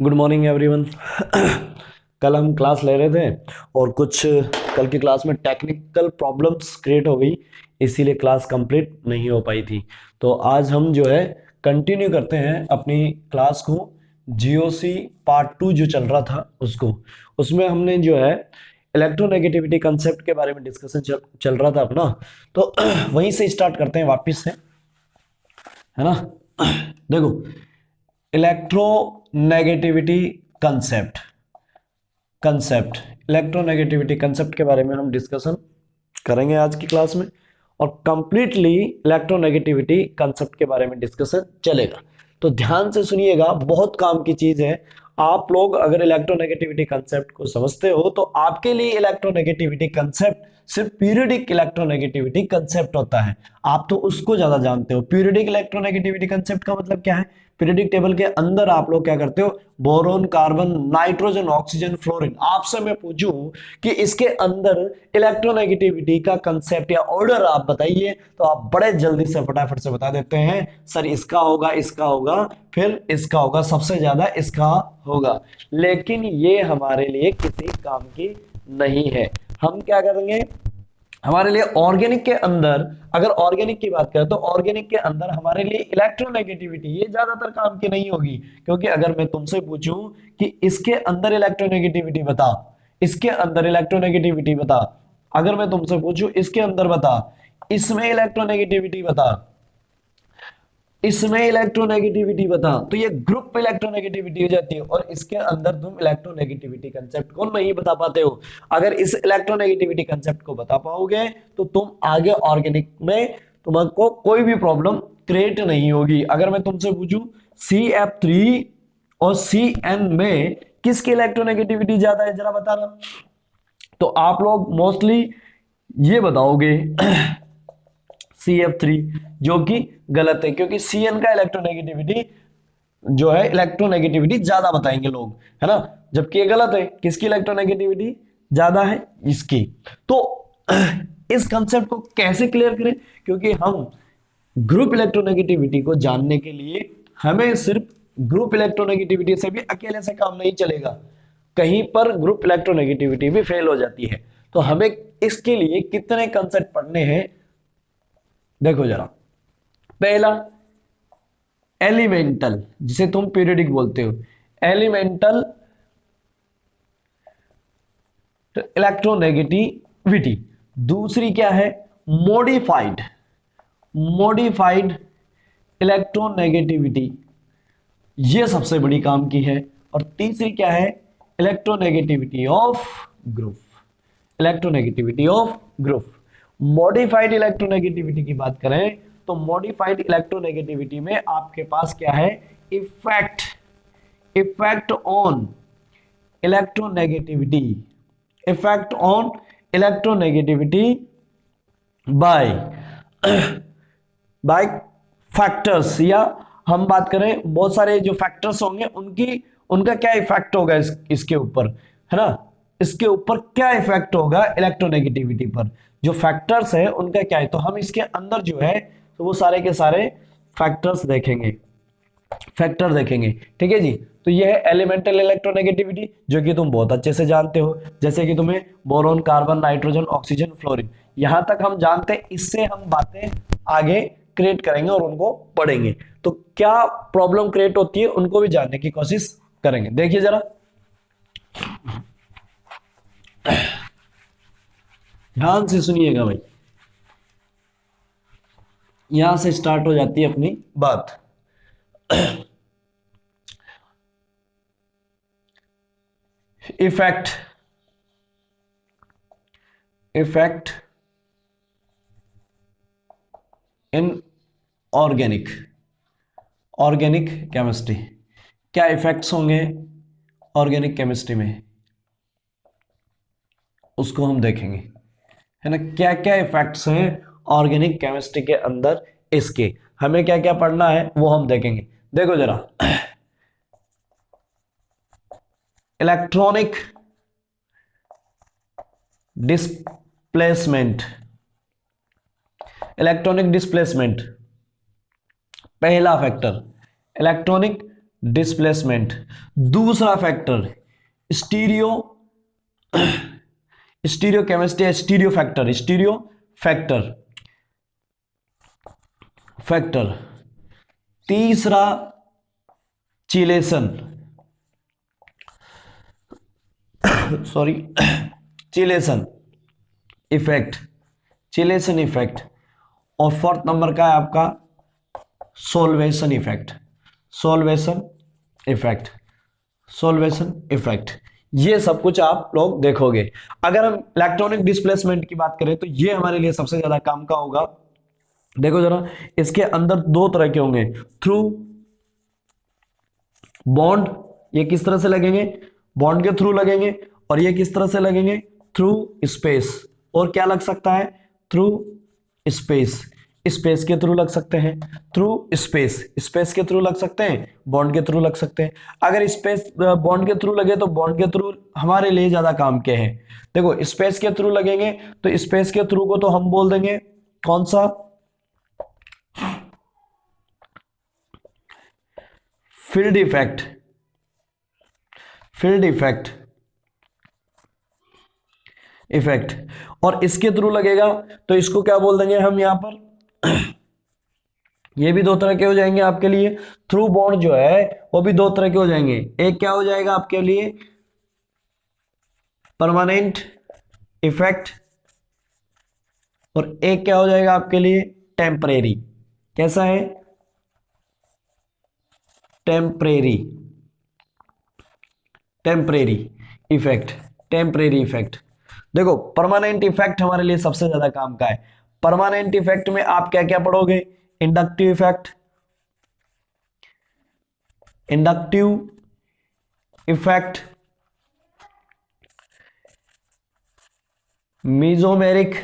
Good morning everyone. कल हम class ले रहे थे और कुछ कल की क्लास में टेक्निकल प्रॉब्लम्स क्रिएट हो गई, इसीलिए क्लास कंप्लीट नहीं हो पाई थी। तो आज हम जो है कंटिन्यू करते हैं अपनी क्लास को। जीओसी पार्ट 2 जो चल रहा था उसको, उसमें हमने जो है इलेक्ट्रोनेगेटिविटी कंसेप्ट के बारे में डिस्कशन चल रहा था अपना। तो वहीं से स्टार्ट करते हैं वापस से, है ना। देखो, electronegativity concept concept electronegativity concept के बारे में हम डिस्कशन करेंगे आज की क्लास में। और कंप्लीटली इलेक्ट्रोनेगेटिविटी कंसेप्ट के बारे में डिस्कशन चलेगा। तो ध्यान से सुनिएगा, बहुत काम की चीज है। आप लोग अगर इलेक्ट्रोनेगेटिविटी कंसेप्ट को समझते हो तो आपके लिए इलेक्ट्रोनेगेटिविटी कंसेप्ट सिर्फ पीरियोडिक इलेक्ट्रोनेगेटिविटी कंसेप्ट होता है। आप तो उसको ज्यादा जानते हो। पीरियोडिक इलेक्ट्रोनेगेटिविटी कंसेप्ट का मतलब क्या है? पीरियोडिक टेबल के अंदर आप लोग क्या करते हो? Boron, carbon, nitrogen, oxygen, fluorine. आपसे मैं पूछूं कि इसके अंदर इलेक्ट्रोनेगेटिविटी का कंसेप्ट या ऑर्डर आप बताइए, तो आप बड़े जल्दी से फटाफट से बता देते हैं, सर इसका होगा, इसका होगा, फिर इसका होगा, सबसे ज्यादा इसका होगा। लेकिन ये हमारे लिए किसी काम की नहीं है। हम क्या करेंगे? हमारे लिए ऑर्गेनिक के अंदर, अगर ऑर्गेनिक की बात करें तो ऑर्गेनिक के अंदर हमारे लिए इलेक्ट्रोनेगेटिविटी ये ज्यादातर काम की नहीं होगी। क्योंकि अगर मैं तुमसे पूछूं कि इसके अंदर इलेक्ट्रोनेगेटिविटी बता, इसके अंदर इलेक्ट्रोनेगेटिविटी बता, अगर मैं तुमसे पूछूं इसके अंदर बता, इसमें इलेक्ट्रोनेगेटिविटी बता, इसमें इलेक्ट्रोनेगेटिविटी बता, तो ये ग्रुप इलेक्ट्रोनेगेटिविटी हो जाती है। और इसके अंदर तुम इलेक्ट्रोनेगेटिविटी कंसेप्ट को नहीं बता पाते हो। अगर इस इलेक्ट्रोनेगेटिविटी कंसेप्ट को बता पाओगे तो तुम आगे ऑर्गेनिक में तुमको कोई भी प्रॉब्लम क्रिएट नहीं होगी। अगर मैं तुमसे पूछूं CF3 और CN में किसकी इलेक्ट्रोनेगेटिविटी ज्यादा है, जरा बताना। तो आप लोग मोस्टली ये बताओगे CF3, जो कि गलत है, क्योंकि CN का इलेक्ट्रोनेगेटिविटी जो है इलेक्ट्रोनेगेटिविटी ज्यादा बताएंगे लोग, है ना। जबकि ये गलत है। किसकी इलेक्ट्रोनेगेटिविटी ज्यादा है? इसकी। तो इस कंसेप्ट को कैसे क्लियर करें? क्योंकि हम ग्रुप इलेक्ट्रोनेगेटिविटी को जानने के लिए हमें सिर्फ ग्रुप इलेक्ट्रोनेगेटिविटी से भी अकेले से काम नहीं चलेगा। कहीं पर ग्रुप इलेक्ट्रोनेगेटिविटी भी फेल हो जाती है। तो हमें इसके लिए कितने कंसेप्ट पढ़ने हैं, देखो जरा। पहला, एलिमेंटल, जिसे तुम पीरियोडिक बोलते हो, एलिमेंटल इलेक्ट्रोनेगेटिविटी। दूसरी क्या है? मॉडिफाइड, मॉडिफाइड इलेक्ट्रोनेगेटिविटी, ये सबसे बड़ी काम की है। और तीसरी क्या है? Electronegativity of group, electronegativity of group. Modified electronegativity की बात करें तो मॉडिफाइड इलेक्ट्रोनेगेटिविटी में आपके पास क्या है? Effect, effect on electronegativity, effect on electronegativity by by factors. या हम बात करें बहुत सारे जो फैक्टर्स होंगे उनकी, उनका क्या इफेक्ट होगा इसके ऊपर, है ना। इसके ऊपर क्या इफेक्ट होगा इलेक्ट्रोनेगेटिविटी पर, जो फैक्टर्स है उनका क्या है। तो हम इसके अंदर जो है तो वो सारे के सारे फैक्टर्स देखेंगे, फैक्टर देखेंगे। ठीक है जी। तो ये है एलिमेंटल इलेक्ट्रोनेगेटिविटी, जो कि तुम बहुत अच्छे से जानते हो। जैसे कि तुम्हें boron, carbon, nitrogen, oxygen, fluorine, यहां तक हम जानते हैं। इससे हम बातें आगे क्रिएट करेंगे और उनको पढ़ेंगे। तो क्या प्रॉब्लम क्रिएट होती है उनको भी जानने की कोशिश करेंगे। देखिए जरा, ध्यान से सुनिएगा भाई। यहां से स्टार्ट हो जाती है अपनी बात। Effect, effect in organic, organic chemistry. क्या इफेक्ट्स होंगे ऑर्गेनिक केमिस्ट्री में, उसको हम देखेंगे, है ना। क्या क्या इफेक्ट्स हैं ऑर्गेनिक केमिस्ट्री के अंदर, इसके हमें क्या क्या पढ़ना है वो हम देखेंगे। देखो जरा, इलेक्ट्रॉनिक डिस्प्लेसमेंट, इलेक्ट्रॉनिक डिस्प्लेसमेंट पहला फैक्टर, इलेक्ट्रॉनिक डिस्प्लेसमेंट। दूसरा factor stereo, stereochemistry, stereo factor, stereo factor, factor. तीसरा chelation, sorry chelation effect, chelation effect. और फोर्थ नंबर का है आपका solvation effect, solvation effect, solvation effect. ये सब कुछ आप लोग देखोगे। अगर हम इलेक्ट्रॉनिक डिस्प्लेसमेंट की बात करें तो ये हमारे लिए सबसे ज्यादा काम का होगा। देखो जरा, इसके अंदर दो तरह के होंगे, थ्रू बॉन्ड, ये किस तरह से लगेंगे, बॉन्ड के थ्रू लगेंगे, और ये किस तरह से लगेंगे, थ्रू स्पेस। और क्या लग सकता है, थ्रू स्पेस, स्पेस के थ्रू लग सकते हैं, थ्रू स्पेस, स्पेस के थ्रू लग सकते हैं, बॉन्ड के थ्रू लग सकते हैं। अगर स्पेस बॉन्ड के थ्रू लगे तो बॉन्ड के थ्रू हमारे लिए ज्यादा काम के हैं। देखो स्पेस के थ्रू लगेंगे तो स्पेस के थ्रू को तो हम बोल देंगे कौन सा, field effect, field effect, effect. और इसके थ्रू लगेगा तो इसको क्या बोल देंगे हम यहां पर, ये भी दो तरह के हो जाएंगे आपके लिए। थ्रू बॉन्ड जो है वो भी दो तरह के हो जाएंगे, एक क्या हो जाएगा आपके लिए, परमानेंट इफेक्ट, और एक क्या हो जाएगा आपके लिए, टेम्परेरी। कैसा है, temporary, temporary effect, temporary effect. देखो परमानेंट इफेक्ट हमारे लिए सबसे ज्यादा काम का है। परमानेंट इफेक्ट में आप क्या क्या पढ़ोगे, inductive effect, inductive effect, mesomeric,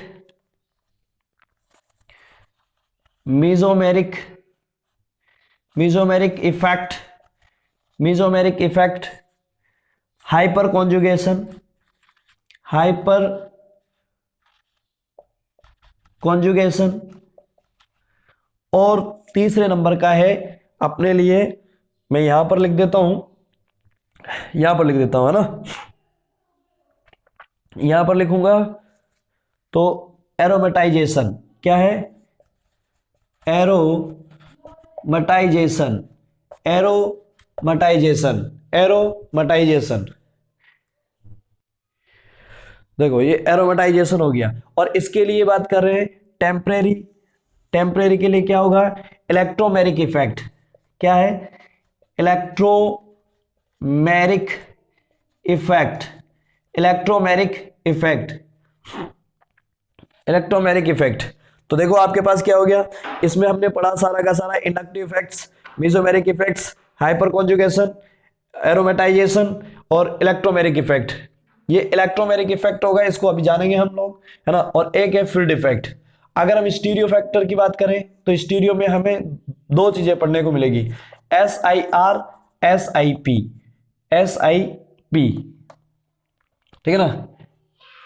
mesomeric, mesomeric effect, mesomeric effect, hyper conjugation, hyper conjugation. और तीसरे नंबर का है अपने लिए, मैं यहां पर लिख देता हूं, यहां पर लिख देता हूं, है ना, यहां पर लिखूंगा तो एरोमेटाइजेशन। क्या है, एरोमेटाइजेशन, एरोमेटाइजेशन, एरोमेटाइजेशन। देखो ये एरोमेटाइजेशन हो गया। और इसके लिए बात कर रहे हैं टेम्परेरी, टेम्परेरी के लिए क्या होगा, इलेक्ट्रोमेरिक इफेक्ट। क्या है, electromeric effect, electromeric effect, electromeric effect. तो देखो आपके पास क्या हो गया, इसमें हमने पढ़ा सारा का सारा inductive effects, mesomeric effects, hyper conjugation, aromatisation और इलेक्ट्रोमेरिक इफेक्ट। ये इलेक्ट्रोमेरिक इफेक्ट होगा, इसको अभी जानेंगे हम लोग, है ना। और एक है फील्ड इफेक्ट। अगर हम स्टीरियो फैक्टर की बात करें तो स्टीरियो में हमें दो चीजें पढ़ने को मिलेगी, S I R, S I P, S I P, ठीक है ना।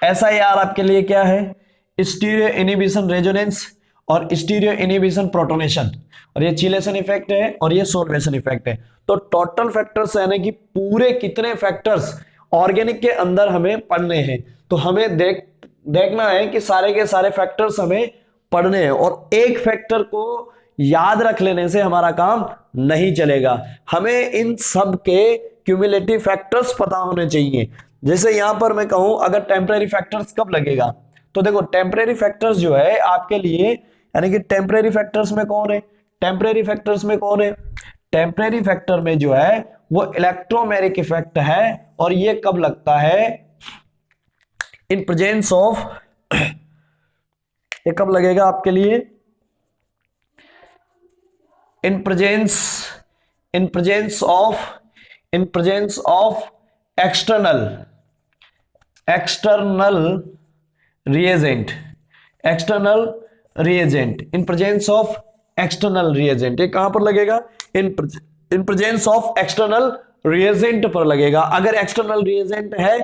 एस आई आर आपके लिए क्या है, स्टीरियो इनहिबिशन रेजोनेंस और स्टीरियो इनहिबिशन प्रोटोनेशन। और ये चिलेशन इफेक्ट है और ये सोल्वेशन इफेक्ट है। तो टोटल फैक्टर्स यानी कि पूरे कितने फैक्टर्स ऑर्गेनिक के अंदर हमें पढ़ने हैं, तो हमें देखना है कि सारे के सारे फैक्टर्स हमें पढ़ने हैं। और एक फैक्टर को याद रख लेने से हमारा काम नहीं चलेगा, हमें इन सब के क्यूमुलेटिव फैक्टर्स पता होने चाहिए। जैसे यहां पर मैं कहूं अगर टेम्परेरी फैक्टर्स कब लगेगा, तो देखो टेम्परेरी फैक्टर्स जो है आपके लिए, यानी कि टेम्परेरी फैक्टर्स में कौन है, टेम्परेरी फैक्टर्स में कौन है, टेम्परेरी फैक्टर में जो है वो इलेक्ट्रोमेरिक इफेक्ट है। और ये कब लगता है, इन प्रेजेंस ऑफ, ये कब लगेगा आपके लिए, in presence, in presence of, in presence of external, external reagent, external reagent, in presence of external reagent. ये कहां पर लगेगा, इन प्रेजेंस ऑफ एक्सटर्नल रिएजेंट पर लगेगा। अगर एक्सटर्नल रिएजेंट है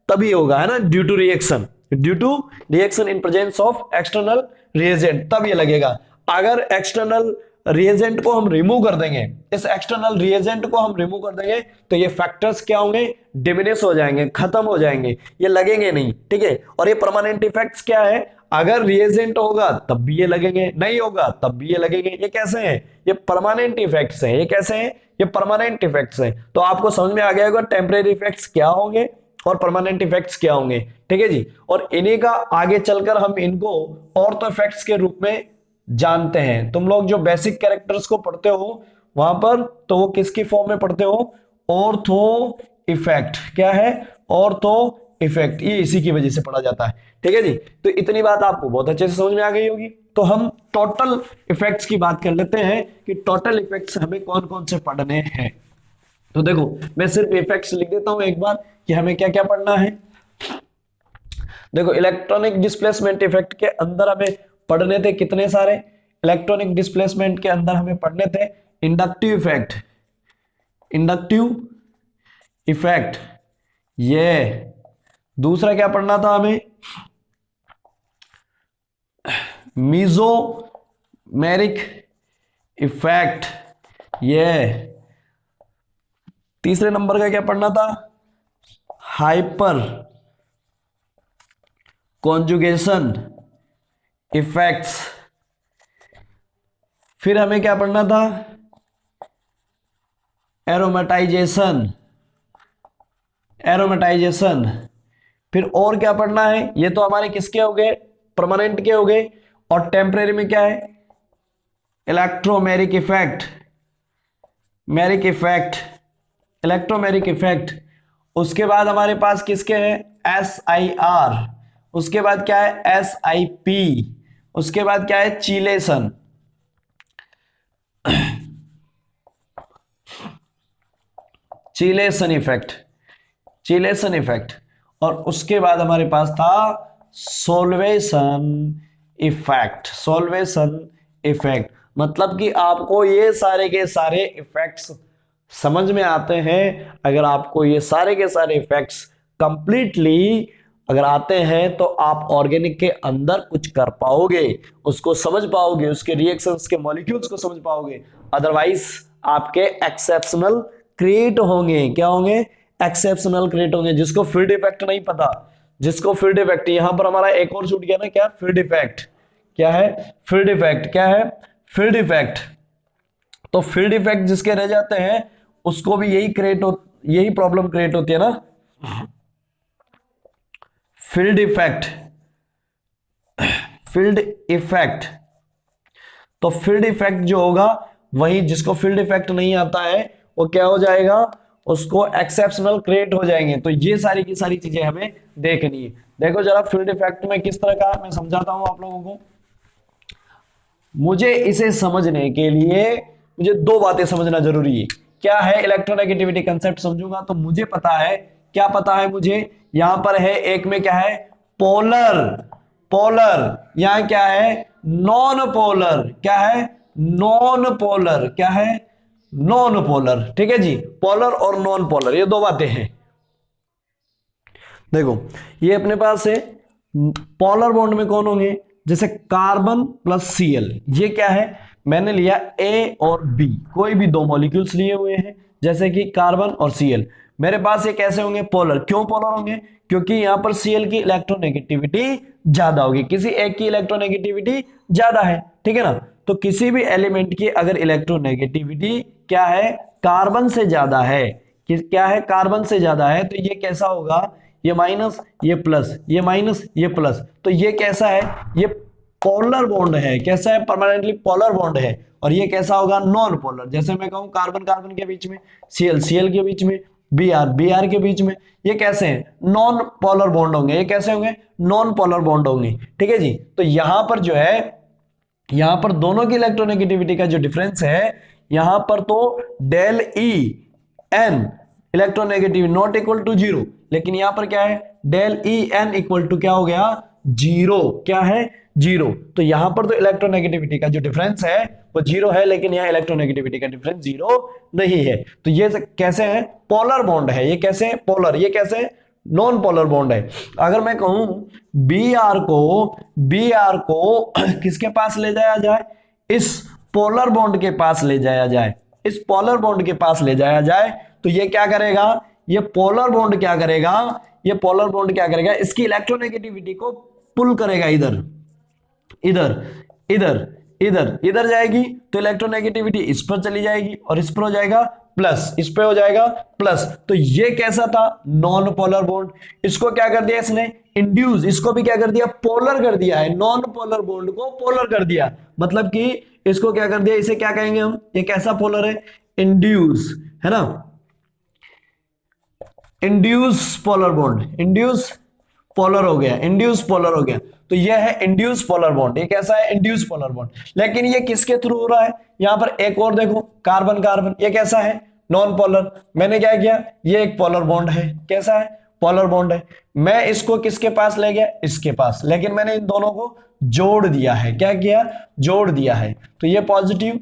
तभी होगा, है ना, due to reaction, due to reaction in presence of external reagent, तब ये लगेगा। अगर एक्सटर्नल रिएजेंट को हम रिमूव कर देंगे, इस एक्सटर्नल रिएजेंट को हम रिमूव कर देंगे, तो ये फैक्टर्स क्या होंगे, डिमिनिश हो जाएंगे, खत्म हो जाएंगे, ये लगेंगे नहीं, ठीक है। और ये परमानेंट इफेक्ट्स क्या है, अगर रिएजेंट होगा तब भी ये लगेंगे, नहीं होगा तब भी ये लगेंगे। ये कैसे हैं, ये परमानेंट इफेक्ट्स हैं। ये कैसे हैं, ये परमानेंट इफेक्ट्स हैं। तो आपको समझ में आ गया होगा टेम्परेरी इफेक्ट्स क्या होंगे और परमानेंट इफेक्ट्स क्या होंगे, ठीक है जी। और इन्हीं का आगे चलकर हम इनको ऑर्थो इफेक्ट्स के रूप में जानते हैं। तुम लोग जो बेसिक कैरेक्टर्स को पढ़ते हो वहां पर, तो वो किसकी फॉर्म में पढ़ते हो, ऑर्थो इफेक्ट। क्या है, ऑर्थो इफेक्ट, ये इसी की वजह से पढ़ा जाता है, ठीक है जी। तो इतनी बात आपको बहुत अच्छे से समझ में आ गई होगी। तो हम टोटल इफेक्ट्स की बात कर लेते हैं कि टोटल इफेक्ट्स हमें कौन कौन से पढ़ने हैं। तो देखो मैं सिर्फ इफेक्ट्स लिख देता हूं एक बार कि हमें क्या क्या पढ़ना है। देखो इलेक्ट्रॉनिक डिस्प्लेसमेंट इफेक्ट के अंदर हमें पढ़ने थे कितने सारे, इलेक्ट्रॉनिक डिस्प्लेसमेंट के अंदर हमें पढ़ने थे इंडक्टिव इफेक्ट, इंडक्टिव इफेक्ट, ये दूसरा क्या पढ़ना था हमें, मीजोमेरिक इफेक्ट, ये तीसरे नंबर का क्या पढ़ना था, हाइपर कॉन्जुगेशन इफेक्ट्स। फिर हमें क्या पढ़ना था, एरोमेटाइजेशन, एरोमेटाइजेशन। फिर और क्या पढ़ना है, ये तो हमारे किसके हो गए, परमानेंट के हो गए। और टेम्परेरी में क्या है, electromeric effect, मेरिक effect, electromeric effect. उसके बाद हमारे पास किसके हैं, एस आई आर। उसके बाद क्या है, एस आई पी। उसके बाद क्या है, चीलेशन, चीलेशन इफेक्ट, चीलेशन इफेक्ट। और उसके बाद हमारे पास था सोल्वेशन इफेक्ट, सोल्वेशन इफेक्ट। मतलब कि आपको ये सारे के सारे इफेक्ट्स समझ में आते हैं। अगर आपको ये सारे के सारे इफेक्ट्स कंप्लीटली अगर आते हैं तो आप ऑर्गेनिक के अंदर कुछ कर पाओगे, उसको समझ पाओगे, उसके रिएक्शंस के मॉलिक्यूल्स को समझ पाओगे। अदरवाइज आपके एक्सेप्शनल क्रिएट होंगे, क्या होंगे, एक्सेप्शनल क्रिएट होंगे। जिसको फील्ड इफेक्ट नहीं पता, जिसको फील्ड इफेक्ट, यहां पर हमारा एक और छूट गया ना, क्या, फील्ड इफेक्ट। क्या है, फील्ड इफेक्ट, क्या है, फील्ड इफेक्ट। तो फील्ड इफेक्ट जिसके रह जाते हैं उसको भी यही क्रिएट हो, यही प्रॉब्लम क्रिएट होती है ना, फील्ड इफेक्ट, फील्ड इफेक्ट। तो फील्ड इफेक्ट जो होगा वही, जिसको फील्ड इफेक्ट नहीं आता है वो क्या हो जाएगा, उसको एक्सेप्शनल क्रिएट हो जाएंगे। तो ये सारी की सारी चीजें हमें देखनी है। देखो जरा फील्ड इफेक्ट में किस तरह का, मैं समझाता हूं आप लोगों को। मुझे इसे समझने के लिए मुझे दो बातें समझना जरूरी है। क्या है, इलेक्ट्रोनेगेटिविटी कंसेप्ट समझूंगा तो मुझे पता है, क्या पता है मुझे, यहां पर है एक में क्या है, पोलर, पोलर, यहां क्या है, नॉन पोलर, क्या है, नॉन पोलर, क्या है, नॉन पोलर, ठीक है जी। पोलर और नॉन पोलर ये दो बातें हैं। देखो ये अपने पास है, पोलर बॉन्ड में कौन होंगे, जैसे कार्बन प्लस सीएल, ये क्या है, मैंने लिया ए और बी, कोई भी दो मॉलिक्यूल्स लिए हुए हैं जैसे कि कार्बन और सीएल। मेरे पास ये कैसे होंगे, पोलर। क्यों पोलर होंगे, क्योंकि यहां पर सीएल की इलेक्ट्रोनेगेटिविटी ज्यादा होगी, किसी एक की इलेक्ट्रोनेगेटिविटी ज्यादा है, ठीक है ना। तो किसी भी एलिमेंट की अगर इलेक्ट्रोनेगेटिविटी क्या है, कार्बन से ज्यादा है, क्या है, कार्बन से ज्यादा है, तो ये कैसा होगा, ये माइनस, ये प्लस, ये माइनस, ये प्लस। तो ये कैसा है, ये पोलर बॉन्ड है, कैसा है, परमानेंटली पोलर बॉन्ड है। और ये कैसा होगा, नॉन पोलर। जैसे मैं कहूं कार्बन कार्बन के बीच में, सीएल सीएल के बीच में, बीआर बीआर के बीच में, ये कैसे हैं, नॉन पोलर बॉन्ड होंगे। ये कैसे होंगे, नॉन पोलर बॉन्ड होंगे, ठीक है जी। तो यहां पर जो है, यहां पर दोनों की इलेक्ट्रोनेगेटिविटी का जो डिफरेंस है, यहां पर तो del E N electronegative not equal to zero, लेकिन यहां पर क्या है, del E N equal to क्या हो गया, जीरो, क्या है, जीरो। तो यहां पर तो इलेक्ट्रोनेगेटिविटी का जो डिफरेंस है वो जीरो है, लेकिन यहां इलेक्ट्रोनेगेटिविटी का डिफरेंस जीरो नहीं है। तो ये कैसे है, पोलर बॉन्ड है। ये कैसे है, पोलर। ये कैसे है, नॉन पोलर बॉन्ड है। अगर मैं कहूं बी आर को किसके पास ले जाया जाए, इस पोलर बॉन्ड के पास ले जाया जाए, इस पोलर बॉन्ड के पास ले जाया जाए, तो ये क्या करेगा, ये पोलर बॉन्ड क्या करेगा, ये पोलर बॉन्ड क्या करेगा, इसकी इलेक्ट्रोनेगेटिविटी को पुल करेगा इधर, इधर इधर इधर इधर जाएगी, तो इलेक्ट्रोनेगेटिविटी इस पर चली जाएगी और इस पर हो जाएगा प्लस, इस पे हो जाएगा प्लस। तो ये कैसा था, नॉन पोलर बॉन्ड। इसको क्या कर दिया इसने, इंड्यूस, इसको भी क्या कर दिया, पोलर कर दिया है, नॉन पोलर बॉन्ड को पोलर कर दिया, मतलब कि इसको क्या कर दिया, इसे क्या कहेंगे हम, ये कैसा पोलर है, इंड्यूस, है ना, induce polar bond, induce polar हो गया, इंड्यूस पोलर हो गया। तो ये है इंड्यूस पोलर बॉन्ड, ये कैसा है, इंड्यूस पोलर बॉन्ड। लेकिन ये किसके थ्रू हो रहा है, यहां पर एक और देखो, कार्बन कार्बन, ये कैसा है, नॉन पोलर। मैंने क्या किया, ये एक पोलर बॉन्ड है, कैसा है, पोलर बॉन्ड है। मैं इसको किसके पास ले गया, इसके पास, लेकिन मैंने इन दोनों को जोड़ दिया है, क्या किया, जोड़ दिया है। तो ये पॉजिटिव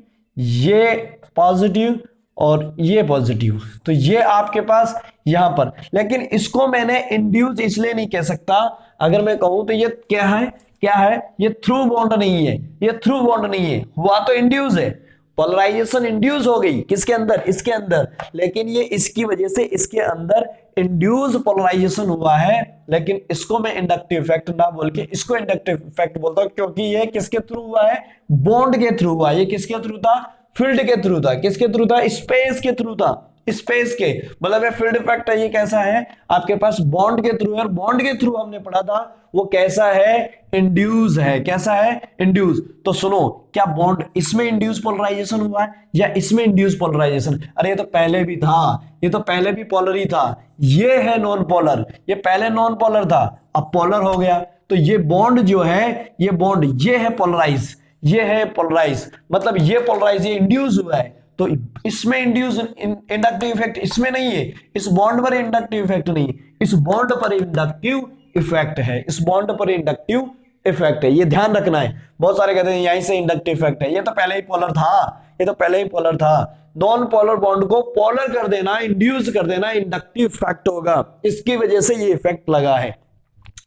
और ये पॉजिटिव, तो ये आपके पास यहां पर। लेकिन इसको मैंने इंड्यूस इसलिए नहीं कह सकता, अगर मैं कहूं तो ये क्या है, क्या है, ये थ्रू बॉन्ड नहीं है, ये थ्रू बॉन्ड नहीं है, हुआ तो इंड्यूस है, पोलराइजेशन इंड्यूस हो गई किसके अंदर, इसके अंदर, लेकिन ये इसकी वजह से इसके अंदर इंड्यूस पोलराइजेशन हुआ है। लेकिन इसको मैं इंडक्टिव इफेक्ट ना बोल के इसको इंडक्टिव इफेक्ट बोलता हूं, क्योंकि ये किसके थ्रू हुआ है, बॉन्ड के थ्रू हुआ। ये किसके थ्रू था, फील्ड के थ्रू था, किसके थ्रू था, स्पेस के थ्रू था, स्पेस के, मतलब ये फील्ड इफेक्ट है, ये कैसा है आपके पास, बॉन्ड के थ्रू है, और बॉन्ड के थ्रू हमने पढ़ा था वो कैसा है, इंड्यूस है, कैसा है, इंड्यूस। तो सुनो, क्या बॉन्ड इसमें इंड्यूस पोलराइजेशन हुआ है या इसमें इंड्यूस पोलराइजेशन, अरे ये तो पहले भी था, ये तो पहले भी पोलर ही था, ये है नॉन पोलर, ये पहले नॉन पोलर था अब पोलर हो गया। तो ये बॉन्ड जो है, ये बॉन्ड ये है पोलराइज, ये है पोलराइज, मतलब ये पोलराइज, ये इंड्यूस हुआ है। तो इसमें इंड्यूस इंडक्टिव इफेक्ट इसमें नहीं है, इस बॉन्ड पर इंडक्टिव इफेक्ट नहीं है, इस बॉन्ड पर इंडक्टिव इफेक्ट है, इस बॉन्ड पर इंडक्टिव इफेक्ट है, ये ध्यान रखना है। बहुत सारे कहते हैं यहीं से इंडक्टिव इफेक्ट है, ये तो पहले ही पोलर था, ये तो पहले ही पोलर था। नॉन पोलर बॉन्ड को पोलर कर देना, इंड्यूस कर देना, इंडक्टिव इफेक्ट होगा, इसकी वजह से ये इफेक्ट लगा है,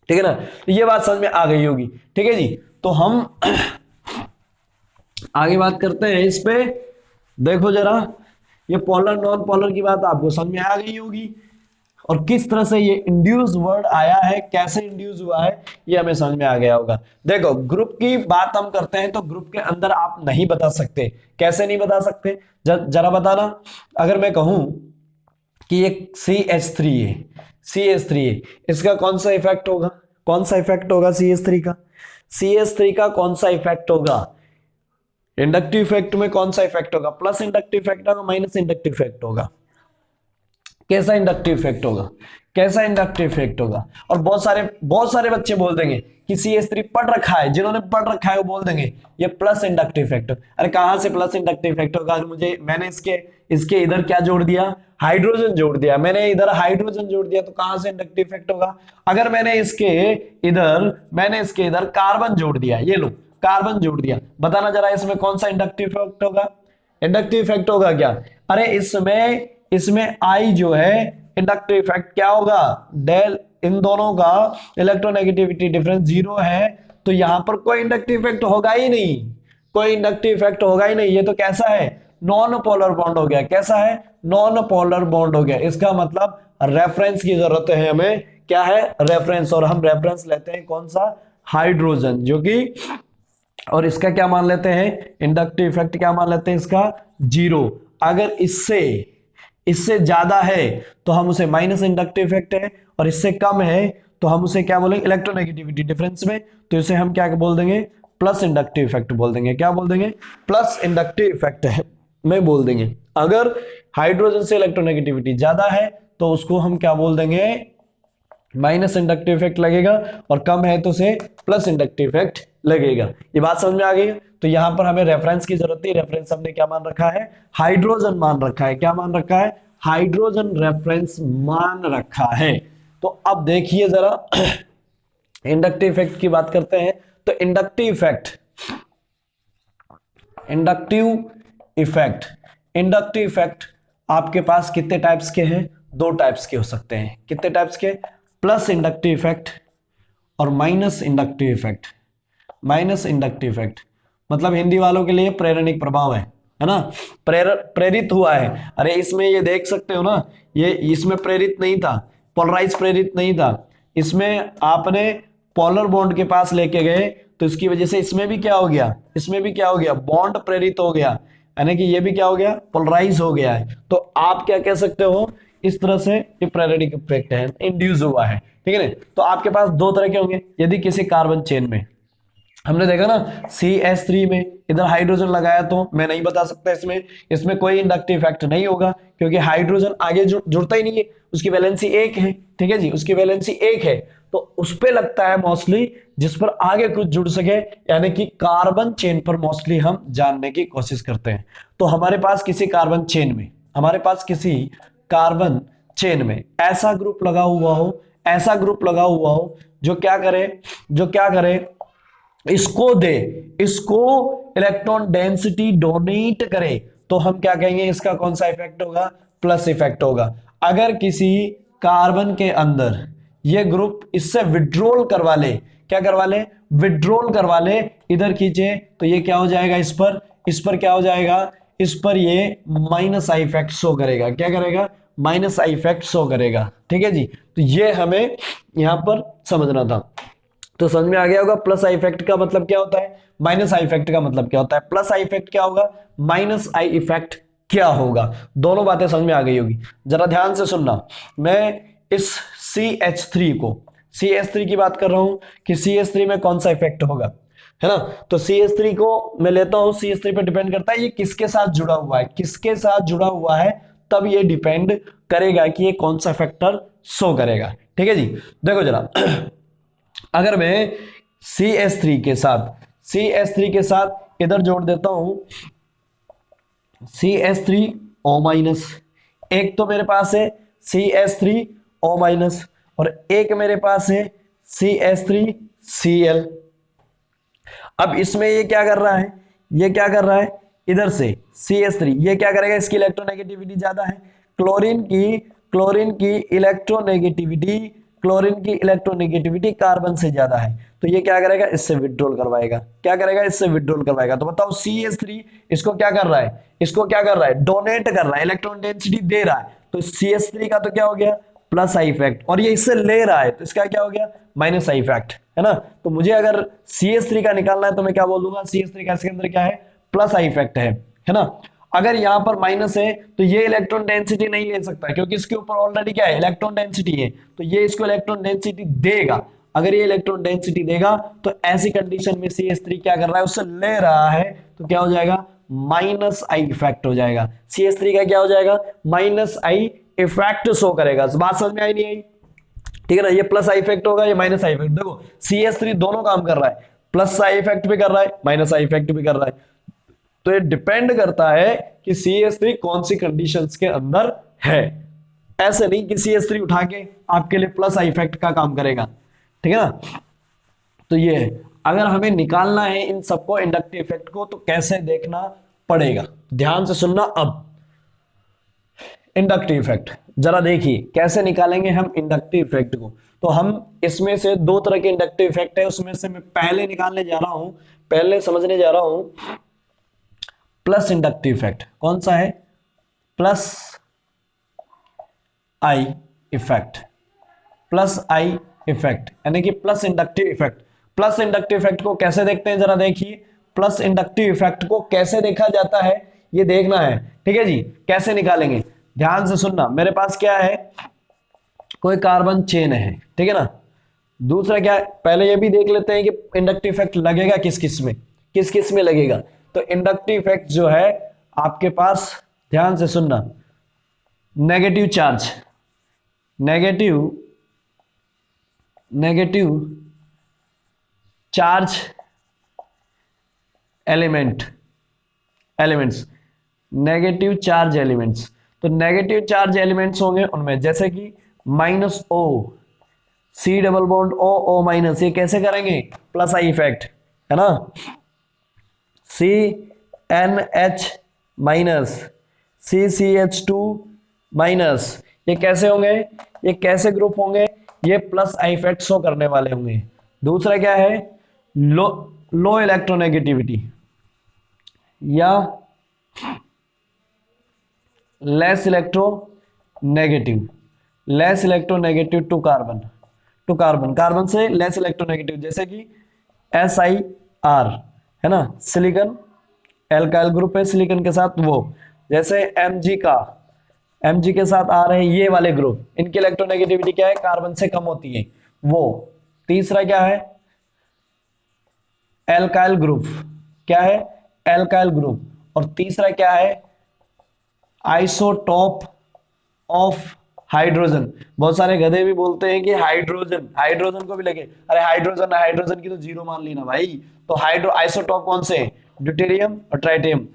ठीक है ना। तो ये बात समझ में आ गई होगी, ठीक है जी। तो हम आगे बात करते हैं इस पे, देखो जरा, ये पोलर नॉन पोलर की बात आपको समझ में आ गई होगी, और किस तरह से ये इंड्यूस वर्ड आया है, कैसे इंड्यूस हुआ है, ये हमें समझ में आ गया होगा। देखो ग्रुप की बात हम करते हैं तो ग्रुप के अंदर आप नहीं बता सकते, कैसे नहीं बता सकते, जरा बताना। अगर मैं कहूं कि एक CH3 है, CH3 है, इसका कौन सा इफेक्ट होगा, कौन सा इफेक्ट होगा CH3 का, CH3 का कौन सा इफेक्ट होगा, इंडक्टिव इफेक्ट में कौन सा इफेक्ट होगा, प्लस इंडक्टिव इफेक्ट होगा, माइनस इंडक्टिव इफेक्ट होगा, कैसा इंडक्टिव इफेक्ट होगा, कैसा इंडक्टिव इफेक्ट होगा। और बहुत सारे बच्चे बोल देंगे कि CH3 पढ़ रखा है, जिन्होंने पढ़ रखा है वो बोल देंगे ये प्लस इंडक्टिव इफेक्ट। अरे कहां से प्लस इंडक्टिव इफेक्ट होगा, मैंने इसके इधर क्या जोड़ दिया, हाइड्रोजन जोड़ दिया, मैंने इधर हाइड्रोजन जोड़ दिया, तो कहां से इंडक्टिव इफेक्ट होगा। अगर मैंने इसके इधर कार्बन जोड़ दिया, ये लो कार्बन जोड़ दिया, बताना जरा इसमें कौन सा इंडक्टिव इफेक्ट होगा, इंडक्टिव इफेक्ट होगा क्या। अरे इसमें आई जो है इंडक्टिव इफेक्ट क्या होगा, डेल, इन दोनों का इलेक्ट्रोनेगेटिविटी डिफरेंस 0 है, तो यहां पर कोई इंडक्टिव इफेक्ट होगा ही नहीं, कोई इंडक्टिव इफेक्ट होगा ही नहीं। ये तो कैसा है, नॉन पोलर बॉन्ड हो गया, कैसा है, नॉन पोलर बॉन्ड हो गया। इसका मतलब रेफरेंस की जरूरत है हमें, क्या है, रेफरेंस, और हम रेफरेंस लेते हैं कौन सा, हाइड्रोजन, जो कि, और इसका क्या मान लेते हैं, इंडक्टिव इफेक्ट क्या मान लेते हैं इसका, 0। अगर इससे ज्यादा है तो हम उसे माइनस इंडक्टिव इफेक्ट है, और इससे कम है तो हम उसे क्या बोलेंगे, इलेक्ट्रोनेगेटिविटी डिफरेंस में, तो इसे हम क्या बोल देंगे, प्लस इंडक्टिव इफेक्ट बोल देंगे, क्या बोल देंगे, प्लस इंडक्टिव इफेक्ट है में बोल देंगे। अगर हाइड्रोजन से इलेक्ट्रोनेगेटिविटी ज्यादा है तो उसको हम क्या बोल देंगे, माइनस इंडक्टिव इफेक्ट लगेगा, और कम है तो उसे प्लस इंडक्टिव इफेक्ट लगेगा। ये बात समझ में आ गई। तो यहां पर हमें रेफरेंस की जरूरत है, रेफरेंस हमने क्या मान रखा है, हाइड्रोजन मान रखा है, क्या मान रखा है, हाइड्रोजन रेफरेंस मान रखा है। तो अब देखिए जरा इंडक्टिव इफेक्ट की बात करते हैं। तो इंडक्टिव इफेक्ट आपके पास कितने टाइप्स के हैं, 2 टाइप्स के हो सकते हैं। कितने टाइप्स के, प्लस इंडक्टिव इफेक्ट और माइनस इंडक्टिव इफेक्ट। मतलब हिंदी वालों के लिए प्रेरणिक प्रभाव है ना, प्रेरित हुआ है। अरे इसमें ये देख सकते हो ना, ये इसमें प्रेरित नहीं था, पोलराइज प्रेरित नहीं था, इसमें आपने पोलर बॉन्ड के पास लेके गए तो इसकी वजह से इसमें भी क्या हो गया, इसमें भी क्या हो गया, बॉन्ड प्रेरित हो गया, यानी कि ये भी क्या हो गया, पोलराइज हो गया है। तो आप क्या कह सकते हो, इस तरह से ये प्रेरणिक इफेक्ट है, इंड्यूस हुआ है, ठीक है ना। तो आपके पास दो तरह के होंगे, यदि किसी कार्बन चेन में हमने देखा ना CH3 में इधर हाइड्रोजन लगाया तो मैं नहीं बता सकता इसमें, इसमें कोई इंडक्टिव इफेक्ट नहीं होगा क्योंकि हाइड्रोजन आगे जुड़ता ही नहीं है, उसकी वैलेंसी एक है, ठीक है जी, उसकी वैलेंसी एक है, तो उस पे लगता है मोस्टली जिस पर आगे कुछ जुड़ सके, यानी कि कार्बन चेन पर मोस्टली हम जानने की कोशिश करते हैं। तो हमारे पास किसी कार्बन चेन में, हमारे पास किसी कार्बन चेन में ऐसा ग्रुप लगा हुआ हो, ऐसा ग्रुप लगा हुआ हो जो क्या करे, जो क्या करे, इसको दे, इसको इलेक्ट्रॉन डेंसिटी डोनेट करे, तो हम क्या कहेंगे, इसका कौन सा इफेक्ट होगा, प्लस इफेक्ट होगा। अगर किसी कार्बन के अंदर ये ग्रुप इससे विड्रॉल करवा ले, क्या करवा ले, विड्रॉल करवा ले, इधर खींचे तो ये क्या हो जाएगा, इस पर क्या हो जाएगा, इस पर ये माइनस आई इफेक्ट शो करेगा, क्या करेगा, माइनस आई इफेक्ट शो करेगा, ठीक है जी। तो ये हमें यहां पर समझना था। तो समझ में आ गया होगा प्लस आई इफेक्ट का मतलब क्या होता है, माइनस आई इफेक्ट का मतलब क्या होता है, प्लस आई इफेक्ट क्या होगा, माइनस आई इफेक्ट क्या होगा, दोनों बातें समझ में आ गई होगी। जरा ध्यान से सुनना, मैं इस CH3 को, CH3 की बात कर रहा हूं कि CH3 में कौन सा इफेक्ट होगा, है ना। तो CH3 को मैं लेता हूं, CH3 पे डिपेंड करता है ये किसके साथ जुड़ा हुआ है, किसके साथ जुड़ा हुआ है, तब ये डिपेंड करेगा कि ये कौन सा फैक्टर शो करेगा, ठीक है जी। देखो जरा अगर मैं CH3 के साथ, CH3 के साथ इधर जोड़ देता हूं CH3O माइनस, एक तो मेरे पास है CH3O माइनस और एक मेरे पास है CH3Cl। अब इसमें ये क्या कर रहा है, ये क्या कर रहा है, इधर से CH3 ये क्या करेगा, इसकी इलेक्ट्रोनेगेटिविटी ज्यादा है, क्लोरीन की इलेक्ट्रोनेगेटिविटी, क्लोरीन की इलेक्ट्रोनेगेटिविटी कार्बन से ज्यादा है, तो ये क्या करेगा, इससे विड्रॉल करवाएगा, क्या करेगा, इससे विड्रॉल करवाएगा। तो बताओ CH3 इसको क्या कर रहा है, इसको क्या कर रहा है, डोनेट कर रहा है, इलेक्ट्रॉन डेंसिटी दे रहा है, तो CH3 का तो क्या हो गया, प्लस आई इफेक्ट, और ये इससे ले रहा है तो इसका क्या हो गया, माइनस आई इफेक्ट, है ना। तो मुझे अगर CH3 का निकालना है तो मैं क्या बोल दूंगा, CH3 का इसके अंदर क्या है, प्लस आई इफेक्ट है ना। अगर यहां पर माइनस है तो ये इलेक्ट्रॉन डेंसिटी नहीं ले सकता क्योंकि इसके ऊपर ऑलरेडी क्या है, इलेक्ट्रॉन डेंसिटी है, तो ये इसको इलेक्ट्रॉन डेंसिटी देगा। अगर ये इलेक्ट्रॉन डेंसिटी देगा तो ऐसी कंडीशन में CH3 क्या कर रहा है, उससे ले रहा है, तो क्या हो जाएगा, माइनस आई इफेक्ट हो जाएगा। CH3 का क्या हो जाएगा, माइनस आई इफेक्ट शो करेगा। बात समझ में आई नहीं आई, ठीक है ना। ये प्लस आई इफेक्ट होगा, ये माइनस आई इफेक्ट, देखो CH3 दोनों काम कर रहा है, प्लस आई इफेक्ट भी कर रहा है, माइनस आई इफेक्ट भी कर रहा है। तो ये डिपेंड करता है कि CH3 कौन सी कंडीशंस के अंदर है, ऐसे नहीं कि CH3 उठा के आपके लिए प्लस आई इफेक्ट का काम करेगा, ठीक है ना। तो ये अगर हमें निकालना है इन सबको, इंडक्टिव इफेक्ट को, तो कैसे देखना पड़ेगा, ध्यान से सुनना। अब इंडक्टिव इफेक्ट जरा देखिए कैसे निकालेंगे हम इंडक्टिव इफेक्ट को। तो हम इसमें से दो तरह के इंडक्टिव इफेक्ट है, उसमें से मैं पहले निकालने जा रहा हूं, पहले समझने जा रहा हूं प्लस इंडक्टिव इफेक्ट। कौन सा है, plus I effect, plus I effect यानी कि plus inductive effect. Plus inductive effect को कैसे देखते हैं जरा देखिए, प्लस इंडक्टिव इफेक्ट को कैसे देखा जाता है ये देखना है, ठीक है जी। कैसे निकालेंगे, ध्यान से सुनना। मेरे पास क्या है, कोई कार्बन चेन है, ठीक है ना। दूसरा क्या है, पहले ये भी देख लेते हैं कि इंडक्टिव इफेक्ट लगेगा किस किस में लगेगा। तो इंडक्टिव इफेक्ट जो है आपके पास, ध्यान से सुनना, negative charge, negative charge elements, negative charge elements. तो नेगेटिव चार्ज एलिमेंट्स होंगे उनमें जैसे कि -O, C double bond O minus, ये कैसे करेंगे, प्लस आई इफेक्ट, है ना। CNH माइनस, CCH2 माइनस, ये कैसे होंगे, ये कैसे ग्रुप होंगे, ये प्लस आई इफेक्ट शो करने वाले होंगे। दूसरा क्या है, लो इलेक्ट्रोनेगेटिविटी, या less electronegative, less electronegative to carbon, to carbon, carbon से लेस इलेक्ट्रोनेगेटिव, जैसे कि SiR है ना, सिलिकॉन एल्काइल ग्रुप है सिलिकॉन के साथ वो, जैसे Mg का, Mg के साथ आ रहे हैं ये वाले ग्रुप, इनकी इलेक्ट्रोनेगेटिविटी क्या है, कार्बन से कम होती है वो। तीसरा क्या है, एल्काइल ग्रुप, क्या है, एल्काइल ग्रुप। और तीसरा क्या है, आइसोटोप ऑफ हाइड्रोजन। बहुत सारे गधे भी बोलते हैं कि हाइड्रोजन, हाइड्रोजन को भी लगे, अरे हाइड्रोजन, हाइड्रोजन की तो जीरो मान ली ना भाई। तो हाइड्रो आइसोटोप कौन से, ड्यूटेरियम और ट्राइटियम।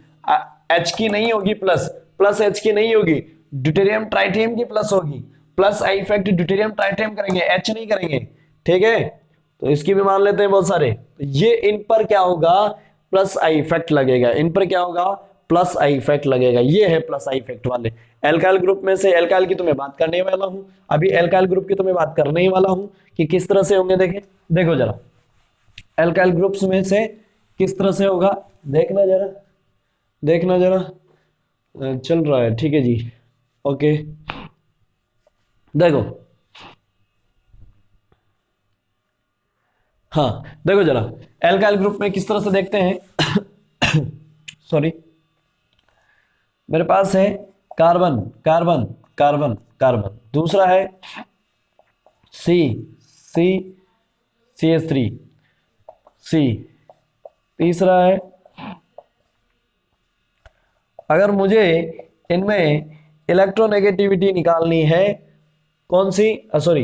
H की नहीं होगी प्लस, प्लस H की नहीं होगी, ड्यूटेरियम ट्राइटियम की प्लस होगी, plus I effect deuterium tritium करेंगे, H नहीं करेंगे, ठीक है। तो इसकी भी मान लेते हैं बहुत सारे। तो ये इन पर क्या होगा, प्लस आई इफेक्ट लगेगा, इन पर क्या होगा, प्लस आई इफेक्ट लगेगा, ये है प्लस आई इफेक्ट वाले। एल्काइल ग्रुप में से एल्काइल की तो मैं बात करने वाला हूं, अभी एल्काइल ग्रुप की तो मैं बात करने ही वाला हूं कि किस तरह से होंगे। देखें, देखो जरा, एल्काइल ग्रुप्स में से किस तरह से होगा, देखना जरा, देखना जरा, चल रहा है, ठीक है जी, ओके। देखो, हाँ देखो जरा, एल्काइल ग्रुप में किस तरह से देखते हैं सॉरी, मेरे पास है कार्बन, कार्बन, कार्बन, कार्बन, दूसरा है सी, सी, CH3, सी, तीसरा है, अगर मुझे इनमें इलेक्ट्रोनेगेटिविटी निकालनी है, कौन सी, सॉरी,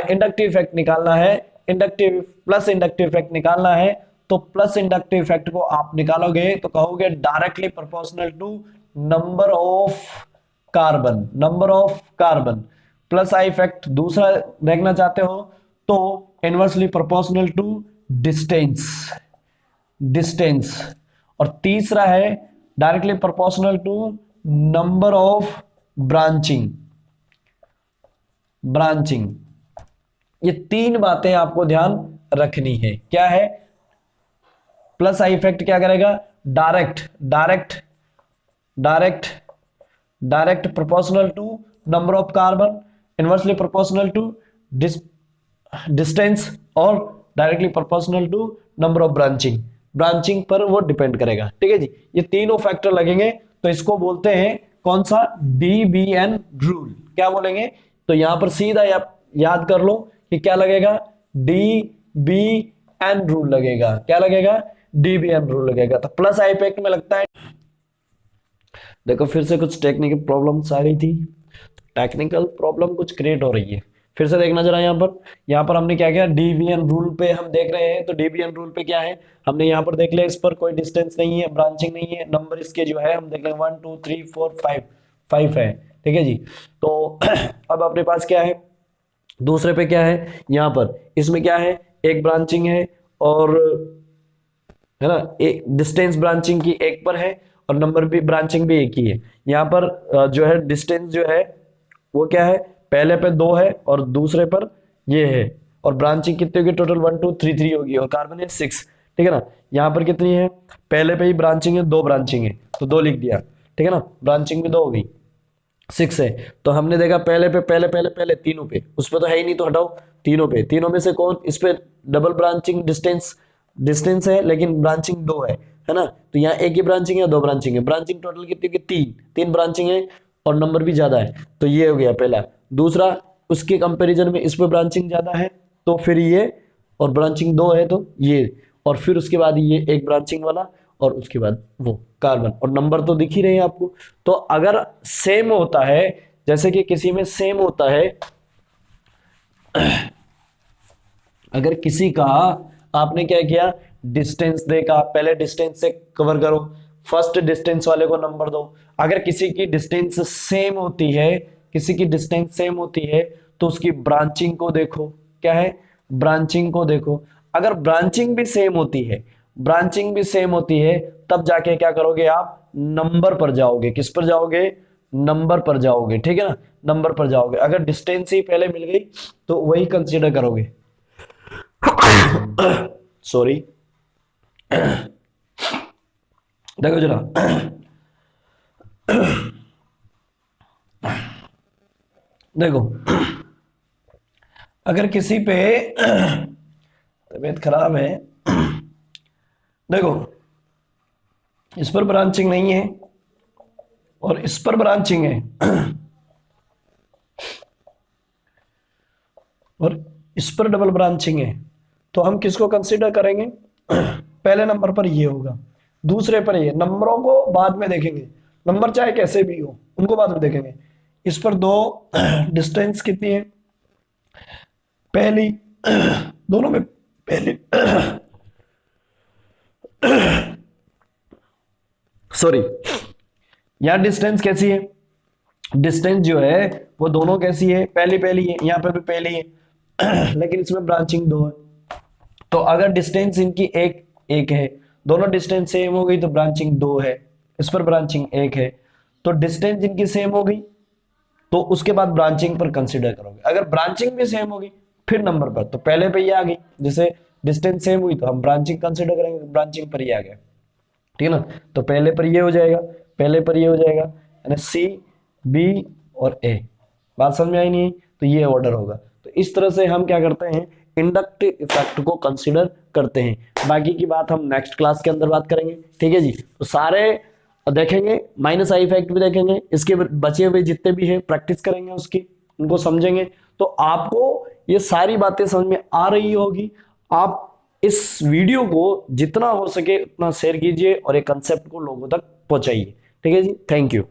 इंडक्टिव इफेक्ट निकालना है, इंडक्टिव प्लस इंडक्टिव इफेक्ट निकालना है, तो प्लस इंडक्टिव इफेक्ट को आप निकालोगे तो कहोगे directly proportional to number of carbon, number of carbon, plus I effect दूसरा देखना चाहते हो तो inversely proportional to distance, distance. और तीसरा है directly proportional to number of branching, branching. ये तीन बातें आपको ध्यान रखनी है। क्या है, प्लस आई इफेक्ट क्या करेगा, direct, direct, direct, direct proportional to number of carbon, inversely proportional to distance, और directly proportional to number of branching, branching पर वो डिपेंड करेगा, ठीक है जी। ये तीनों फैक्टर लगेंगे, तो इसको बोलते हैं कौन सा, DBN रूल। क्या बोलेंगे, तो यहां पर सीधा याद कर लो कि क्या लगेगा, DBN रूल लगेगा, क्या लगेगा, DBN रूल लगेगा। तो प्लस आई इफेक्ट में लगता है, देखो फिर से कुछ टेक्निकल प्रॉब्लम्स आ रही थी, टेक्निकल प्रॉब्लम कुछ क्रिएट हो रही है, फिर से देखना जरा। यहाँ पर हमने क्या किया, DBN रूल पे हम देख रहे हैं, तो DBN रूल पे क्या है, हमने यहाँ पर देख लिया, इस पर कोई डिस्टेंस नहीं है, ब्रांचिंग नहीं है, नंबर इसके जो है हम देख लें 1 2 3 4 5, 5 है, ठीक है जी। तो अब अपने पास क्या है, दूसरे पे क्या है, यहाँ पर इसमें क्या है, एक ब्रांचिंग है, और है ना, एक डिस्टेंस ब्रांचिंग की एक पर है, और नंबर भी ब्रांचिंग भी एक ही है। यहाँ पर जो है डिस्टेंस जो है वो क्या है, पहले पे 2 है और दूसरे पर ये है, और ब्रांचिंग कितनी होगी, टोटल 1 2 3 3 होगी, और कार्बन है 6, ठीक है ना। यहाँ पर कितनी है, पहले पे ही ब्रांचिंग है, 2 ब्रांचिंग है, तो 2 लिख दिया, ठीक है ना, ब्रांचिंग भी 2 होगी, 6 है। तो हमने देखा पहले पे, पहले पहले पहले तीनों पे, उस पे तो है ही नहीं, तो हटाओ, तीनों पे, तीनों में से कौन, इस पे डबल ब्रांचिंग डिस्टेंस, डिस्टेंस है लेकिन ब्रांचिंग 2 है ना। तो यहाँ एक ही ब्रांचिंग है, 2 ब्रांचिंग है, ब्रांचिंग टोटल कितनी होगी, 3, 3 ब्रांचिंग है, और नंबर भी ज्यादा है, तो ये हो गया पहला। दूसरा, उसके कंपैरिजन में इस पे ब्रांचिंग ज्यादा है, तो फिर ये, और ब्रांचिंग 2 है तो ये, और फिर उसके बाद ये एक ब्रांचिंग वाला, और उसके बाद वो कार्बन, और नंबर तो दिख ही रहे हैं आपको। तो अगर सेम होता है, जैसे कि किसी में सेम होता है, अगर किसी का आपने क्या किया, डिस्टेंस देखा, पहले डिस्टेंस से कवर करो, फर्स्ट डिस्टेंस वाले को नंबर दो। अगर किसी की डिस्टेंस सेम होती है, किसी की डिस्टेंस सेम होती है, तो उसकी ब्रांचिंग को देखो, क्या है, ब्रांचिंग को देखो। अगर ब्रांचिंग भी सेम होती है, ब्रांचिंग भी सेम होती है, तब जाके क्या करोगे आप, नंबर पर जाओगे, किस पर जाओगे, नंबर पर जाओगे, ठीक है ना, नंबर पर जाओगे। अगर डिस्टेंस ही पहले मिल गई तो वही कंसीडर करोगे, सॉरी। देखो जरा, देखो अगर किसी पे तबीयत खराब है, देखो इस पर ब्रांचिंग नहीं है और इस पर ब्रांचिंग है और इस पर डबल ब्रांचिंग है, तो हम किसको कंसीडर करेंगे? पहले नंबर पर ये होगा, दूसरे पर ये। नंबरों को बाद में देखेंगे, नंबर चाहे कैसे भी हो उनको बाद में देखेंगे। इस पर दो डिस्टेंस कितनी है? पहली, दोनों में पहली, सॉरी, यहां डिस्टेंस कैसी है? डिस्टेंस जो है वो दोनों कैसी है? पहली पहली है, यहाँ पे भी पहली है लेकिन इसमें ब्रांचिंग दो है। तो अगर डिस्टेंस इनकी एक एक है, दोनों डिस्टेंस सेम हो गई तो ब्रांचिंग दो है, इस पर ब्रांचिंग एक है। तो डिस्टेंस इनकी सेम हो गई तो उसके बाद ब्रांचिंग पर कंसीडर करोगे। अगर ब्रांचिंग भी सेम होगी फिर नंबर पर, तो पहले पे ये आ गई, जैसे डिस्टेंस सेम हुई तो हम ब्रांचिंग कंसीडर करेंगे, ब्रांचिंग पर ये आ गया, ठीक है ना। तो पहले पर ये हो जाएगा, पहले पर ये हो जाएगा, यानी सी, बी और ए। बात समझ में आई नहीं? तो ये ऑर्डर होगा। तो इस तरह से हम क्या करते हैं, इंडक्टिव इफेक्ट को कंसीडर करते हैं। बाकी की बात हम नेक्स्ट क्लास के अंदर बात करेंगे, ठीक है जी। तो सारे देखेंगे, माइनस आई इफेक्ट भी देखेंगे, इसके बचे हुए जितने भी हैं प्रैक्टिस करेंगे उसकी, उनको समझेंगे। तो आपको ये सारी बातें समझ में आ रही होगी। आप इस वीडियो को जितना हो सके उतना शेयर कीजिए और एक कंसेप्ट को लोगों तक पहुंचाइए, ठीक है जी। Thank you.